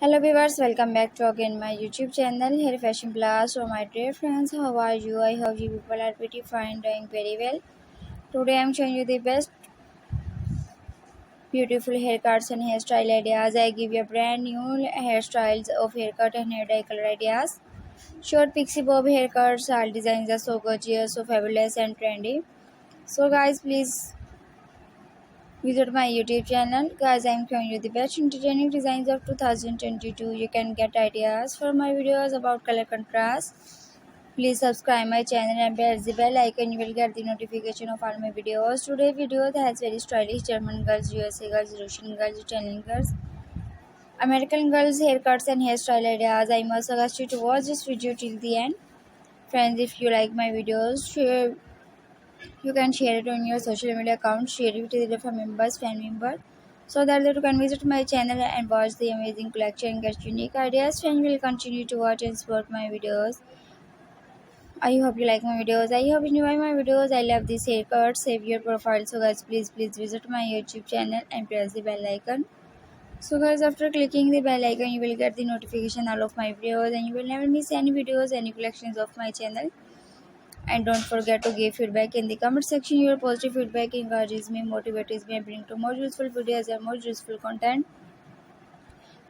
Hello viewers, welcome back to again my YouTube channel Hair Fashion Plus. So my dear friends, how are you? I hope you people are pretty fine, doing very well. Today I am showing you the best beautiful haircuts and hairstyle ideas. I give you brand new hairstyles of haircut and hair dye color ideas. Short pixie bob haircuts, all designs are so gorgeous, so fabulous and trendy. So guys, please visit my YouTube channel. Guys, I am showing you the best entertaining designs of 2022. You can get ideas for my videos about color contrast. Please subscribe my channel and press the bell icon. You will get the notification of all my videos. Today video has very stylish German girls, USA girls, Russian girls, Italian girls, American girls haircuts and hairstyle ideas. I must suggest you to watch this video till the end. Friends, if you like my videos, you can share it on your social media account, share it with your family members, family members, so that you can visit my channel and watch the amazing collection and get unique ideas. Friends will continue to watch and support my videos. I hope you like my videos. I hope you enjoy my videos. I love this haircut. Save your profile. So guys, please visit my YouTube channel and press the bell icon. So guys, after clicking the bell icon, you will get the notification all of my videos and you will never miss any videos, any collections of my channel. And don't forget to give feedback in the comment section. Your positive feedback encourages me, motivates me, and bring to more useful videos and more useful content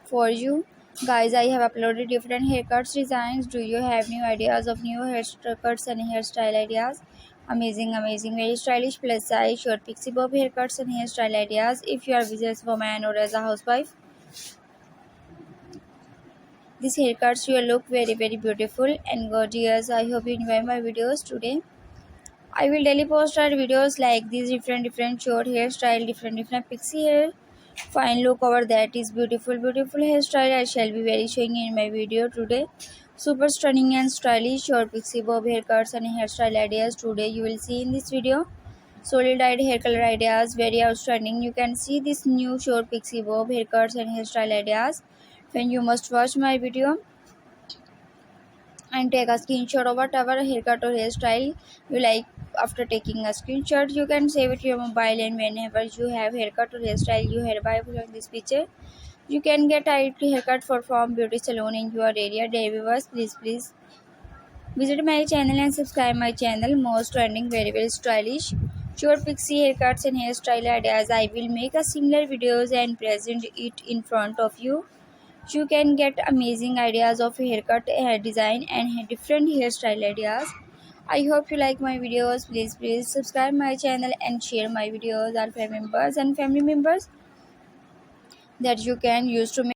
for you. Guys, I have uploaded different haircuts designs. Do you have new ideas of new haircuts and hairstyle ideas? Amazing, very stylish plus size short pixie bob haircuts and hairstyle ideas. If you are a businesswoman or as a housewife, these haircuts will look very beautiful and gorgeous. I hope you enjoy my videos today. I will daily post our videos like these different short hairstyle, different pixie hair. Fine look over that is beautiful hairstyle. I shall be very showing in my video today. Super stunning and stylish short pixie bob haircuts and hairstyle ideas today you will see in this video. Solid dyed hair color ideas, very outstanding. You can see this new short pixie bob haircuts and hairstyle ideas. When you must watch my video and take a screenshot of whatever haircut or hairstyle you like. After taking a screenshot, you can save it to your mobile, and whenever you have haircut or hairstyle you hereby following this picture, you can get a haircut from beauty salon in your area. Dear viewers, please visit my channel and subscribe my channel. Most trending, very stylish short pixie haircuts and hairstyle ideas. I will make a similar videos and present it in front of you. You can get amazing ideas of haircut, hair design and different hairstyle ideas. I hope you like my videos. Please subscribe my channel and share my videos. Our family members that you can use to make